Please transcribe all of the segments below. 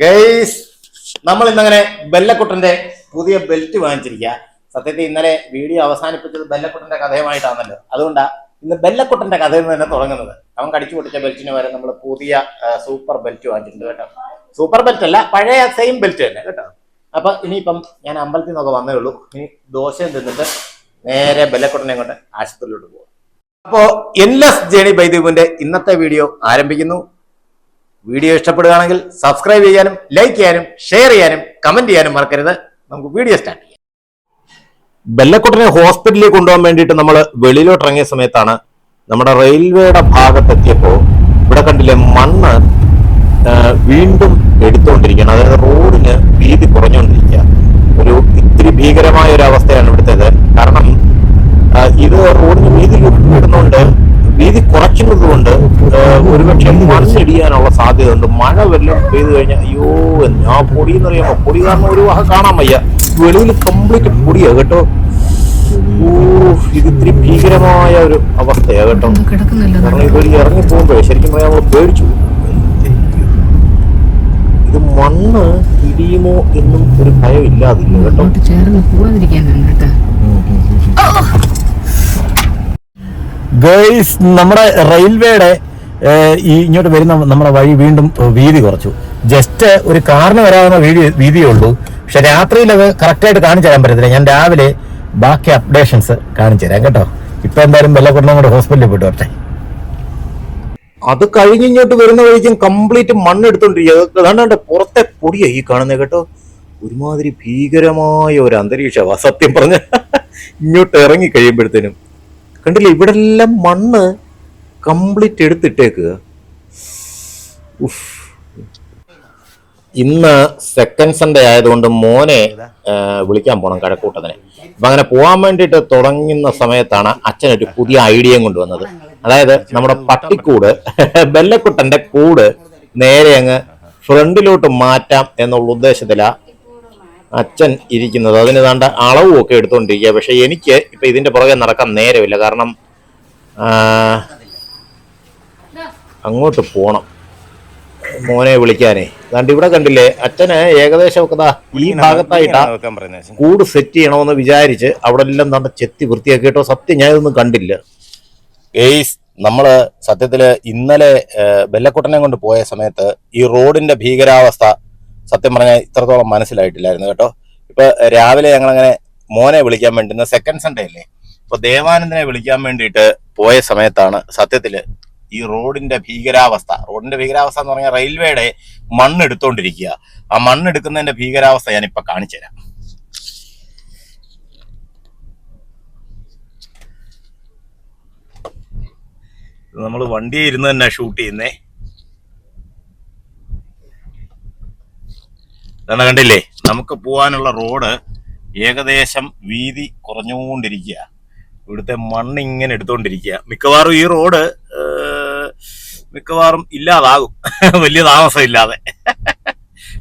Guys, നമ്മൾ ഇന്നങ്ങനെ ബെല്ലക്കുട്ടന്റെ പുതിയ ബെൽറ്റ് വാങ്ങിച്ചിരിക്കുക. സത്യത്തിൽ ഇന്നലെ വീഡിയോ അവസാനിപ്പിച്ചത് ബെല്ലക്കുട്ടന്റെ കഥയുമായിട്ടാണല്ലോ. അതുകൊണ്ടാ ഇന്ന് ബെല്ലക്കുട്ടന്റെ കഥയിൽ നിന്ന് തന്നെ തുടങ്ങുന്നത്. അവൻ കടിച്ചു പൊട്ടിച്ച ബെൽറ്റിന് വരെ നമ്മൾ പുതിയ സൂപ്പർ ബെൽറ്റ് വാങ്ങിച്ചിട്ടുണ്ട് കേട്ടോ. സൂപ്പർ ബെൽറ്റ് അല്ല, പഴയ സെയിം ബെൽറ്റ് തന്നെ കേട്ടോ. അപ്പൊ ഇനിയിപ്പം ഞാൻ അമ്പലത്തിൽ നിന്നൊക്കെ വന്നേ ഉള്ളൂ. ഇനി ദോശയും തിന്നിട്ട് നേരെ ബെല്ലക്കുട്ടനെ കൊണ്ട് ആശുപത്രിയിലോട്ട് പോകും. അപ്പോ എൻലെസ് ജേണി ബൈ ദീപുവിന്റെ ഇന്നത്തെ വീഡിയോ ആരംഭിക്കുന്നു. വീഡിയോ ഇഷ്ടപ്പെടുകയാണെങ്കിൽ സബ്സ്ക്രൈബ് ചെയ്യാനും ലൈക്ക് ചെയ്യാനും ഷെയർ ചെയ്യാനും കമന്റ് ചെയ്യാനും മറക്കരുത്. നമുക്ക് വീഡിയോ സ്റ്റാർട്ട് ചെയ്യാം. ബെല്ലക്കുട്ടനെ ഹോസ്പിറ്റലിൽ കൊണ്ടുപോകാൻ വേണ്ടിയിട്ട് നമ്മൾ വെളിയിലോട്ട് ഇറങ്ങിയ സമയത്താണ് നമ്മുടെ റെയിൽവേയുടെ ഭാഗത്തെത്തിയപ്പോൾ ഇവിടെ കണ്ടില്ലേ മണ്ണ് വീണ്ടും എടുത്തുകൊണ്ടിരിക്കുകയാണ്. അതായത് റോഡിന് വീതി കുറഞ്ഞുകൊണ്ടിരിക്കുക. ഒരു ഇത്തിരി ഭീകരമായ ഒരു അവസ്ഥയാണ് ഇവിടുത്തേത്. കാരണം ഇത് റോഡിന് വീതി ഇടുന്നുണ്ട്, വീതി കുറയ്ക്കുന്നത് കൊണ്ട് ഒരുപക്ഷെ മണ്ണിടിയാനുള്ള സാധ്യത ഉണ്ട്. മഴ വല്ലതും പെയ്തു കഴിഞ്ഞാൽ അയ്യോ ഞാൻ പൊടി എന്നറിയാമോ, പൊടി കാരണം ഒരു വക കാണാൻ വയ്യ. വെളിയിൽ കംപ്ലീറ്റ് പൊടിയാ കേട്ടോ. ഇത് ഇത്തിരി ഭീകരമായ ഒരു അവസ്ഥയാ കേട്ടോ. കാരണം ഇതൊരു ഇറങ്ങി പോകുമ്പോഴേ ശരിക്കും പറയാൻ നമ്മൾ പേടിച്ചു. ഇത് മണ്ണ് ഇടിയുമോ എന്നും ഒരു ഭയം ഇല്ലാതില്ല കേട്ടോ. ഗൈസ്, നമ്മുടെ റെയിൽവേയുടെ ഈ ഇങ്ങോട്ട് വരുന്ന നമ്മുടെ വഴി വീണ്ടും വീതി കുറച്ചു. ജസ്റ്റ് ഒരു കാറിന് വരാവുന്ന വീതിയേ ഉള്ളൂ. പക്ഷെ രാത്രിയിൽ അത് കറക്റ്റായിട്ട് കാണിച്ചു തരാൻ പറ്റത്തില്ല. ഞാൻ രാവിലെ ബാക്കി അപ്ഡേഷൻസ് കാണിച്ചു തരാം കേട്ടോ. ഇപ്പൊ എന്തായാലും ബെല്ലക്കുട്ടനെ കൂടെ ഹോസ്പിറ്റലിൽ പോയിട്ട് വരട്ടെ. അത് കഴിഞ്ഞ് ഇങ്ങോട്ട് വരുന്ന വഴിക്കും കംപ്ലീറ്റ് മണ്ണ് എടുത്തോണ്ടിരിക്കുക. അതാണ്ട് പുറത്തെ പൊടിയാ ഈ കാണുന്നത് കേട്ടോ. ഒരുമാതിരി ഭീകരമായ ഒരു അന്തരീക്ഷമാണ് സത്യം പറഞ്ഞ. ഇങ്ങോട്ട് ഇറങ്ങി കഴിയുമ്പോഴത്തേനും കണ്ടില്ലേ, ഇവിടെ എല്ലാം മണ്ണ് കംപ്ലീറ്റ് എടുത്തിട്ടേക്കുക. ഇന്ന് സെക്കൻഡ് സൺഡേ ആയതുകൊണ്ട് മോനെ വിളിക്കാൻ പോകണം കഴക്കൂട്ടത്തിന്. അപ്പൊ അങ്ങനെ പോകാൻ വേണ്ടിയിട്ട് തുടങ്ങുന്ന സമയത്താണ് അച്ഛനൊരു പുതിയ ഐഡിയയും കൊണ്ടുവന്നത്. അതായത് നമ്മുടെ പട്ടിക്കൂട്, ബെല്ലക്കുട്ടന്റെ കൂട് നേരെ അങ്ങ് ഫ്രണ്ടിലോട്ട് മാറ്റാം എന്നുള്ള ഉദ്ദേശത്തിലാ അച്ഛൻ ഇരിക്കുന്നത്. അതിന് വേണ്ട അളവും ഒക്കെ എടുത്തുകൊണ്ടിരിക്കുക. പക്ഷെ എനിക്ക് ഇപ്പൊ ഇതിന്റെ പുറകെ നടക്കാൻ നേരമില്ല. കാരണം അങ്ങോട്ട് പോണം മോനെ വിളിക്കാനേ. അതുകൊണ്ട് ഇവിടെ കണ്ടില്ലേ അച്ഛന് ഏകദേശം ഒക്കെ ഈ ഭാഗത്തായിട്ടാ കൂട് സെറ്റ് ചെയ്യണമെന്ന് വിചാരിച്ച് അവിടെ എല്ലാം നല്ല ചെത്തി വൃത്തിയാക്കി കേട്ടോ. സത്യം ഞാൻ ഇതൊന്നും കണ്ടില്ല. ഏയ്സ്, നമ്മള് സത്യത്തില് ഇന്നലെ ബെല്ലക്കുട്ടനെ കൊണ്ട് പോയ സമയത്ത് ഈ റോഡിന്റെ ഭീകരാവസ്ഥ സത്യം പറഞ്ഞാൽ ഇത്രത്തോളം മനസ്സിലായിട്ടില്ലായിരുന്നു കേട്ടോ. ഇപ്പൊ രാവിലെ ഞങ്ങളങ്ങനെ മോനെ വിളിക്കാൻ വേണ്ടി, ഇന്ന് സെക്കൻഡ് സൺഡേ അല്ലേ, ഇപ്പൊ ദേവാനന്ദനെ വിളിക്കാൻ വേണ്ടിയിട്ട് പോയ സമയത്താണ് സത്യത്തില് ഈ റോഡിന്റെ ഭീകരാവസ്ഥ എന്ന് പറഞ്ഞാൽ റെയിൽവേയുടെ മണ്ണെടുത്തോണ്ടിരിക്കുക. ആ മണ്ണെടുക്കുന്നതിന്റെ ഭീകരാവസ്ഥ ഞാൻ ഇപ്പൊ കാണിച്ചു തരാം. നമ്മൾ വണ്ടിയെ ഇരുന്ന് തന്നെ ഷൂട്ട് ചെയ്യുന്നേ. ഇതാണ് കണ്ടില്ലേ, നമുക്ക് പോകാനുള്ള റോഡ് ഏകദേശം വീതി കുറഞ്ഞുകൊണ്ടിരിക്കുക. ഇവിടുത്തെ മണ്ണ് ഇങ്ങനെ എടുത്തോണ്ടിരിക്കുക. മിക്കവാറും ഈ റോഡ് ഇല്ലാതാകും വലിയ താമസം ഇല്ലാതെ.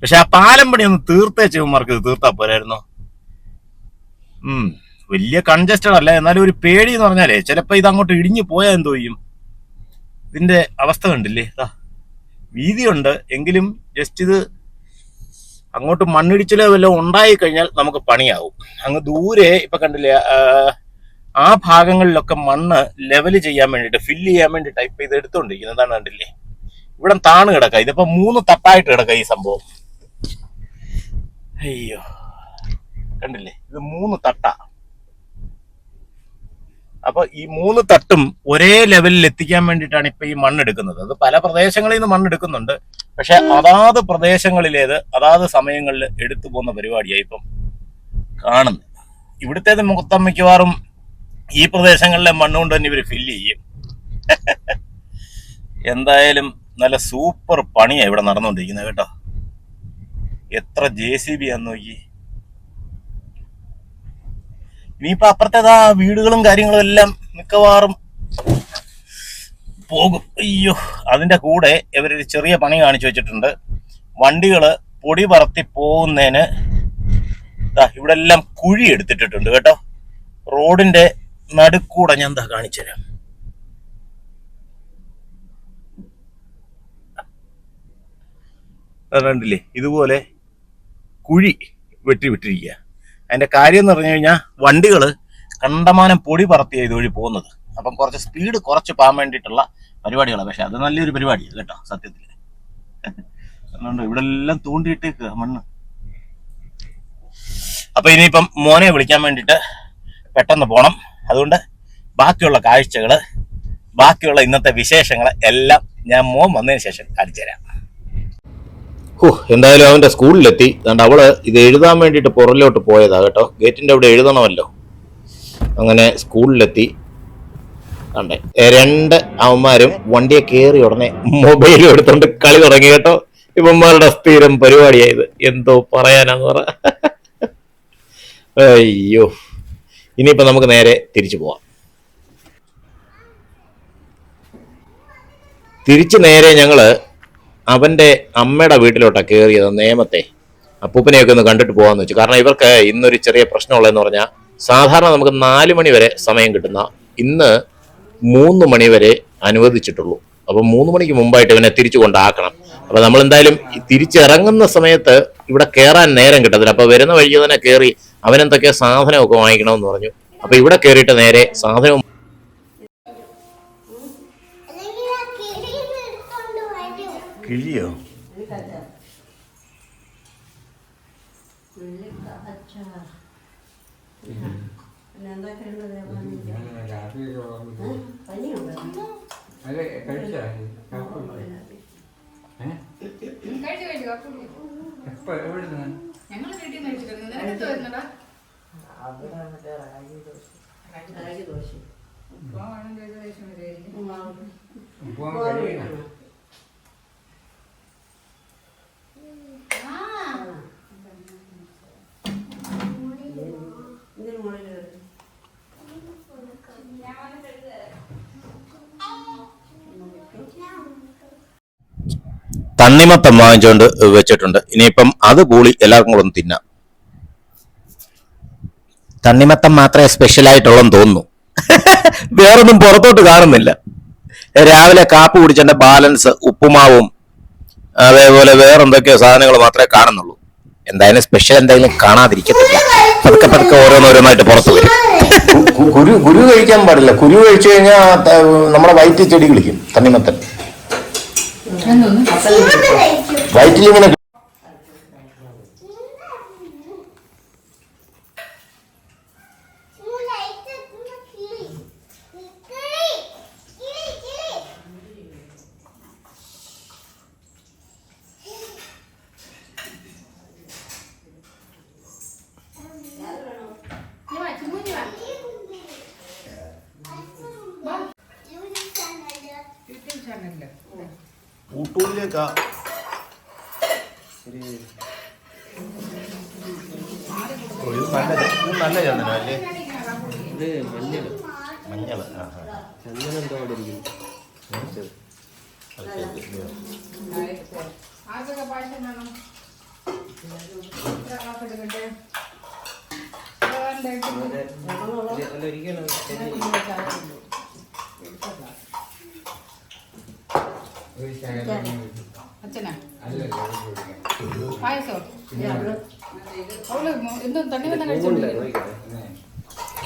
പക്ഷെ ആ പാലം പണി ഒന്ന് തീർത്തേച്ചവന്മാർക്ക് ഇത് തീർത്താ പോരായിരുന്നോ. വലിയ കൺജസ്റ്റഡ് അല്ല, എന്നാലും ഒരു പേടി എന്ന് പറഞ്ഞാലേ ചിലപ്പോ ഇത് അങ്ങോട്ട് ഇടിഞ്ഞു പോയാൽ എന്തോ ചെയ്യും. ഇതിന്റെ അവസ്ഥ കണ്ടില്ലേ, വീതിയുണ്ട് എങ്കിലും ജസ്റ്റ് ഇത് അങ്ങോട്ട് മണ്ണിടിച്ചിലോ വല്ലതും ഉണ്ടായി കഴിഞ്ഞാൽ നമുക്ക് പണിയാവും. അങ്ങ് ദൂരെ ഇപ്പൊ കണ്ടില്ലേ, ആ ഭാഗങ്ങളിലൊക്കെ മണ്ണ് ലെവല് ചെയ്യാൻ വേണ്ടിയിട്ട്, ഫില്ല് ചെയ്യാൻ വേണ്ടിയിട്ട് ഇപ്പൊ ഇത് എടുത്തോണ്ടിരിക്കുന്നത്. എന്താണ് കണ്ടില്ലേ, ഇവിടെ താണ് കിടക്ക. ഇതിപ്പോ 3 തട്ടായിട്ട് കിടക്ക ഈ സംഭവം. അയ്യോ കണ്ടില്ലേ, ഇത് 3 തട്ടാ. അപ്പൊ ഈ 3 തട്ടും ഒരേ ലെവലിൽ എത്തിക്കാൻ വേണ്ടിയിട്ടാണ് ഇപ്പൊ ഈ മണ്ണെടുക്കുന്നത്. അത് പല പ്രദേശങ്ങളിൽ നിന്ന് മണ്ണെടുക്കുന്നുണ്ട്. പക്ഷെ അതാത് പ്രദേശങ്ങളിലേത് അതാത് സമയങ്ങളിൽ എടുത്തു പോകുന്ന പരിപാടിയായി ഇപ്പം കാണുന്നത്. ഇവിടുത്തേത് മൊത്തം മിക്കവാറും ഈ പ്രദേശങ്ങളിലെ മണ്ണുകൊണ്ട് തന്നെ ഇവര് ഫില്ല് ചെയ്യും. എന്തായാലും സൂപ്പർ പണിയാണ് ഇവിടെ നടന്നുകൊണ്ടിരിക്കുന്നത് കേട്ടോ. എത്ര JCB ആന്ന് നോക്കി. ഇനിയിപ്പോ അപ്പുറത്തേതാ വീടുകളും കാര്യങ്ങളും എല്ലാം മിക്കവാറും പോകും. അയ്യോ, അതിന്റെ കൂടെ ഇവരൊരു ചെറിയ പണി കാണിച്ചു വെച്ചിട്ടുണ്ട്. വണ്ടികള് പൊടി പറത്തി പോകുന്നതിന് ഇവിടെ എല്ലാം കുഴി എടുത്തിട്ടിട്ടുണ്ട് കേട്ടോ. റോഡിന്റെ നടുക്കൂടെ ഞാൻ കാണിച്ചു തരാം. കണ്ടില്ലേ ഇതുപോലെ കുഴി വെട്ടി വിട്ടിരിക്കുക. അതിന്റെ കാര്യം എന്ന് പറഞ്ഞു കഴിഞ്ഞാൽ വണ്ടികൾ കണ്ടമാനം പൊടി പറത്തിയ ഇതുവഴി പോകുന്നത്. അപ്പം കുറച്ച് സ്പീഡ് കുറച്ച് പോകാൻ വേണ്ടിയിട്ടുള്ള പരിപാടികളാണ്. പക്ഷെ അത് നല്ലൊരു പരിപാടിയാണ് കേട്ടോ സത്യത്തിൽ. അതുകൊണ്ട് ഇവിടെ എല്ലാം തൂണ്ടിയിട്ടേക്കുക മണ്ണ്. അപ്പൊ ഇനിയിപ്പം മോനെ വിളിക്കാൻ വേണ്ടിയിട്ട് പെട്ടെന്ന് പോണം. അതുകൊണ്ട് ബാക്കിയുള്ള കാഴ്ചകള്, ബാക്കിയുള്ള ഇന്നത്തെ വിശേഷങ്ങൾ എല്ലാം ഞാൻ മോൻ വന്നതിന് ശേഷം കാണിച്ചു തരാം. എന്തായാലും അവന്റെ സ്കൂളിലെത്തി. അതുകൊണ്ട് അവള് ഇത് എഴുതാൻ വേണ്ടിയിട്ട് പുറകിലോട്ട് പോയതാ കേട്ടോ. ഗേറ്റിന്റെ അവിടെ എഴുതണമല്ലോ. അങ്ങനെ സ്കൂളിലെത്തി. കണ്ടേ 2 അവന്മാരും വണ്ടിയെ കയറി ഉടനെ മൊബൈലും എടുത്തോണ്ട് കളി തുടങ്ങി കേട്ടോ. ഇവന്മാരുടെ സ്ഥിരം പരിപാടിയായത്. എന്തോ പറയാനാന്ന് പറ. അയ്യോ, ഇനിയിപ്പോ നമുക്ക് നേരെ തിരിച്ചു പോവാം. തിരിച്ചു നേരെ ഞങ്ങള് അവന്റെ അമ്മയുടെ വീട്ടിലോട്ടാണ് കയറിയത്. നേമത്തെ അപ്പൂപ്പനെയൊക്കെ ഒന്ന് കണ്ടിട്ട് പോകാന്ന് വെച്ചു. കാരണം ഇവർക്ക് ഇന്നൊരു ചെറിയ പ്രശ്നമുള്ളതെന്ന് പറഞ്ഞാൽ സാധാരണ നമുക്ക് 4 മണി വരെ സമയം കിട്ടുന്ന ഇന്ന് 3 മണി വരെ അനുവദിച്ചിട്ടുള്ളൂ. അപ്പൊ 3 മണിക്ക് മുമ്പായിട്ട് ഇവനെ തിരിച്ചു കൊണ്ടാക്കണം. അപ്പൊ നമ്മൾ എന്തായാലും തിരിച്ചിറങ്ങുന്ന സമയത്ത് ഇവിടെ കയറാൻ നേരം കിട്ടത്തില്ല. അപ്പൊ വരുന്ന വഴിക്ക് തന്നെ കയറി അവനെന്തൊക്കെ സാധനമൊക്കെ വാങ്ങിക്കണമെന്ന് പറഞ്ഞു. അപ്പൊ ഇവിടെ കയറിയിട്ട് നേരെ സാധനവും കിഴിയോ തണ്ണിമത്തം വാങ്ങിച്ചുകൊണ്ട് വെച്ചിട്ടുണ്ട്. ഇനിയിപ്പം അത് കൂടി എല്ലാവർക്കും കൂടെ ഒന്ന് തിന്നാം. തണ്ണിമത്തം മാത്രമേ സ്പെഷ്യൽ ആയിട്ടുള്ളെന്ന് തോന്നുന്നു. വേറൊന്നും പുറത്തോട്ട് കാണുന്നില്ല. രാവിലെ കാപ്പി കുടിച്ചതിന്റെ ബാലൻസ് ഉപ്പുമാവും അതേപോലെ വേറെന്തൊക്കെയോ സാധനങ്ങൾ മാത്രമേ കാണുന്നുള്ളൂ. എന്തായാലും സ്പെഷ്യൽ എന്തെങ്കിലും കാണാതിരിക്കത്തില്ല. പതുക്കെ പതുക്കെ ഓരോന്നോരോന്നായിട്ട് പുറത്തു വരും. കുരു കഴിക്കാൻ പാടില്ല. കുരു കഴിച്ചു കഴിഞ്ഞാൽ നമ്മുടെ വയറ്റിൽ ചെടി കളിക്കും. തണ്ണിമത്തൻ വയറ്റിലിങ്ങനെ ഊട്ടൂരിലേക്കാ ഇത് നല്ല ചന്ദനല്ലേ? ഇത് മഞ്ഞൾ ചന്ദനം എന്തോ അവിടെ ഇരിക്കുന്നു.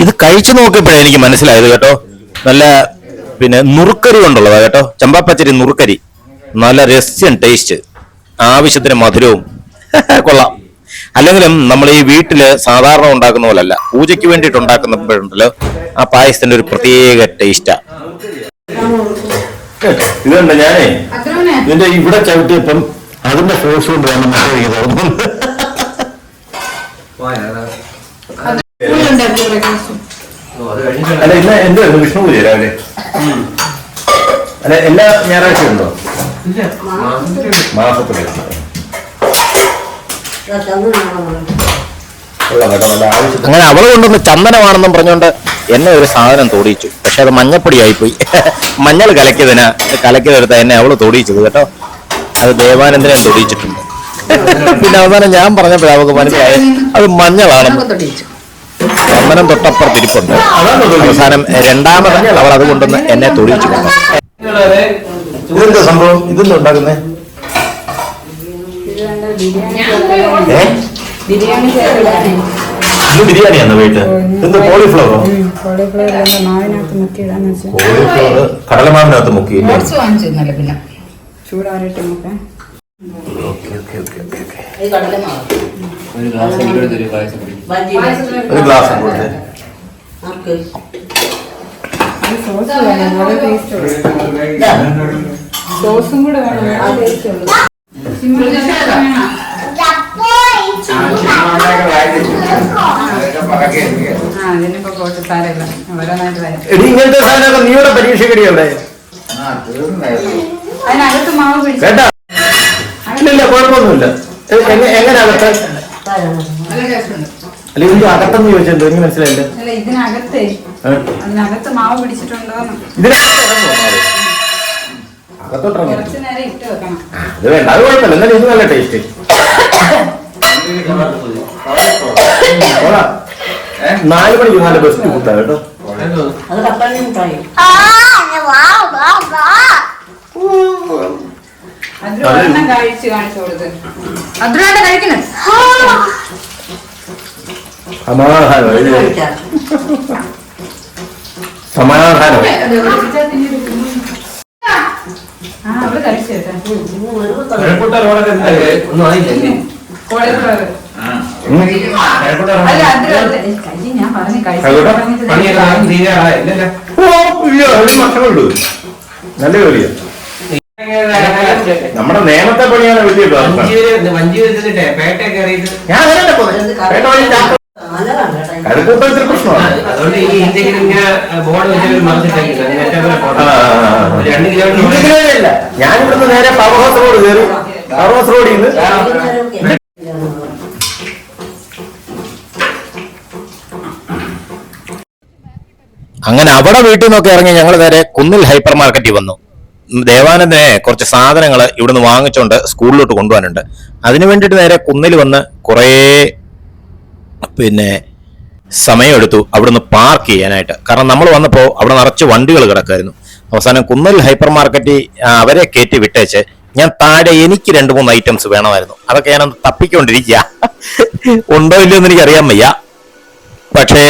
ഇത് കഴിച്ചു നോക്കിയപ്പോഴേ എനിക്ക് മനസ്സിലായത് കേട്ടോ. നല്ല നുറുക്കരി കൊണ്ടുള്ളതാ കേട്ടോ. ചമ്പാപ്പച്ചരി നുറുക്കരി, നല്ല രസ്യൻ ടേസ്റ്റ്, ആവശ്യത്തിന് മധുരവും. കൊള്ളാം. അല്ലെങ്കിലും നമ്മൾ ഈ വീട്ടില് സാധാരണ ഉണ്ടാക്കുന്ന പോലല്ല, പൂജയ്ക്ക് വേണ്ടിയിട്ട് ഉണ്ടാക്കുന്നപ്പോഴുണ്ടല്ലോ ആ പായസത്തിന്റെ ഒരു പ്രത്യേക ടേസ്റ്റാ. ഇതുണ്ട് ഞാനേ ഇതിന്റെ ഇവിടെ ചവിട്ടിയപ്പം അതിന്റെ ഫോഴ്സ് കൊണ്ട് വേണം എനിക്ക് തോന്നുന്നു. അല്ല ഇന്ന് എന്തോ വിഷ്ണു പൂജ രാവിലെ? അല്ല എല്ലാ ഞായറാഴ്ചയും ഉണ്ടോ? മാസത്തില് അങ്ങനെ അവള് കൊണ്ടൊന്ന് ചന്ദനമാണെന്നും പറഞ്ഞുകൊണ്ട് എന്നെ ഒരു സാധനം തോടിയിച്ചു. പക്ഷെ അത് മഞ്ഞപ്പൊടിയായിപ്പോയി. മഞ്ഞൾ കലക്കിയതെടുത്ത എന്നെ അവള് തോടിയിച്ചത് കേട്ടോ. അത് ദേവാനന്ദനെ തൊടിയിച്ചിട്ടുണ്ട്. പിന്നെ അവസാനം ഞാൻ പറഞ്ഞപ്പോഴേ അവൾക്ക് മനസ്സിലായി അത് മഞ്ഞളാണെന്ന്. ചന്ദനം തൊട്ടപ്പുറത്തിരിപ്പുണ്ട്. അവസാനം രണ്ടാമത് അവൾ അത് കൊണ്ടൊന്ന് എന്നെ തൊടിയിച്ചു കൊണ്ടു. ഇതെന്താ സംഭവം? ഇതെന്താ ഉണ്ടാക്കുന്നേ? ഇത് ബിരിയാണിയാണോ വീട്ട്? എന്ത് കോളിഫ്ലവറോ? കോളിഫ്ലവർ കടലമാവിനകത്ത് മുക്കി ചൂടാറിട്ട് നമുക്ക് ഒരു ഗ്ലാസ് സോസും കൂടെ വേണം. ഇങ്ങനത്തെ സാധനമൊക്കെ നീയുടെ പരീക്ഷയ്ക്കടി എവിടെ? അതിനകത്ത് മാവ് പിടിച്ചു. ഇല്ല കുഴപ്പമൊന്നുമില്ല. എങ്ങനെ അകത്ത് അല്ല ഇതിന്റെ അകത്തെന്ന് ചോദിച്ചിട്ടുണ്ട്, എനിക്ക് മനസ്സിലായില്ല. ഇതിനകത്ത് അതിനകത്ത് മാവ് പിടിച്ചിട്ടുണ്ടോന്ന് കുറച്ച് നേരം ഇട്ട് വെക്കണം. അത് വേണ്ട, അത് കുഴപ്പമില്ല. എന്നാലും ഇത് നല്ല ടേസ്റ്റ്. 4 മണിക്ക് നല്ല ബെസ്റ്റ് ഫുഡാ കേട്ടോ. അതിലൊരെണ്ണം കാണിച്ചു കൊടുത്ത് അതിലൂടെ കഴിക്കുന്നത് സമാധാനം. അവള് കഴിച്ചേട്ടാ ഞാൻ പറഞ്ഞു നല്ല ജോലിയാ. നമ്മുടെ നേമത്തെ പണിയാണ് വലിയ കരുക്കൂട്ടത്തിൽ പ്രശ്നമാണ്. ഞാനിവിടുന്ന് നേരെ പവർ ഹൗസ് റോഡ് കയറി പവർ ഹൗസ് റോഡിൽ നിന്ന് അങ്ങനെ അവിടെ വീട്ടിൽ നിന്നൊക്കെ ഇറങ്ങി ഞങ്ങൾ നേരെ കുന്നിൽ ഹൈപ്പർ മാർക്കറ്റിൽ വന്നു. ദേവാനന്ദനെ കുറച്ച് സാധനങ്ങൾ ഇവിടുന്ന് വാങ്ങിച്ചുകൊണ്ട് സ്കൂളിലോട്ട് കൊണ്ടുപോകാനുണ്ട്. അതിനു വേണ്ടിയിട്ട് നേരെ കുന്നിൽ വന്ന് കുറേ സമയമെടുത്തു അവിടുന്ന് പാർക്ക് ചെയ്യാനായിട്ട്. കാരണം നമ്മൾ വന്നപ്പോൾ അവിടെ നിറച്ച് വണ്ടികൾ കിടക്കായിരുന്നു. അവസാനം കുന്നിൽ ഹൈപ്പർ മാർക്കറ്റിൽ അവരെ കയറ്റി വിട്ടേച്ച് ഞാൻ താഴെ എനിക്ക് 2-3 ഐറ്റംസ് വേണമായിരുന്നു. അതൊക്കെ ഞാനൊന്ന് തപ്പിക്കൊണ്ടിരിക്കുക. ഉണ്ടോ ഇല്ലയോ എന്ന് എനിക്കറിയാൻ വയ്യ. പക്ഷേ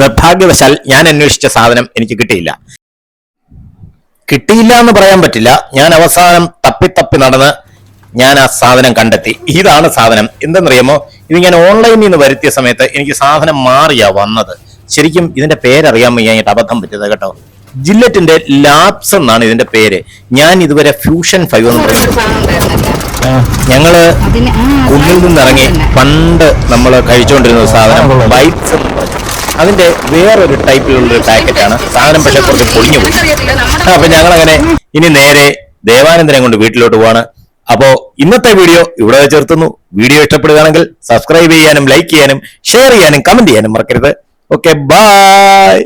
നിർഭാഗ്യവശാൽ ഞാൻ അന്വേഷിച്ച സാധനം എനിക്ക് കിട്ടിയില്ല എന്ന് പറയാൻ പറ്റില്ല. ഞാൻ അവസാനം തപ്പി നടന്ന് ഞാൻ ആ സാധനം കണ്ടെത്തി. ഇതാണ് സാധനം. എന്തെന്നറിയാമോ, ഇത് ഞാൻ ഓൺലൈനിൽ നിന്ന് വരുത്തിയ സമയത്ത് എനിക്ക് സാധനം മാറിയാ വന്നത്. ശരിക്കും ഇതിന്റെ പേരറിയാൻ വയ്യായിട്ട് അബദ്ധം പറ്റിയത് കേട്ടോ. ജില്ലറ്റിന്റെ ലാബ്സ് എന്നാണ് ഇതിന്റെ പേര്. ഞാൻ ഇതുവരെ ഫ്യൂഷൻ 5 എന്ന് പറയുന്നത്. ഞങ്ങള് കുന്നിൽ നിന്നിറങ്ങി പണ്ട് നമ്മൾ കഴിച്ചുകൊണ്ടിരുന്ന സാധനം ബൈറ്റ്സ് എന്ന് പറഞ്ഞു. അതിന്റെ വേറൊരു ടൈപ്പിലുള്ളൊരു പാക്കറ്റാണ് സാധനം. പക്ഷെ കുറച്ച് പൊളിഞ്ഞു പോയി. അപ്പൊ ഞങ്ങളങ്ങനെ ഇനി നേരെ ദേവാനന്ദനെ കൊണ്ട് വീട്ടിലോട്ട് പോവാണ്. അപ്പോ ഇന്നത്തെ വീഡിയോ ഇവിടെ ചേർത്തുന്നു. വീഡിയോ ഇഷ്ടപ്പെടുകയാണെങ്കിൽ സബ്സ്ക്രൈബ് ചെയ്യാനും ലൈക്ക് ചെയ്യാനും ഷെയർ ചെയ്യാനും കമന്റ് ചെയ്യാനും മറക്കരുത്. Okay, by.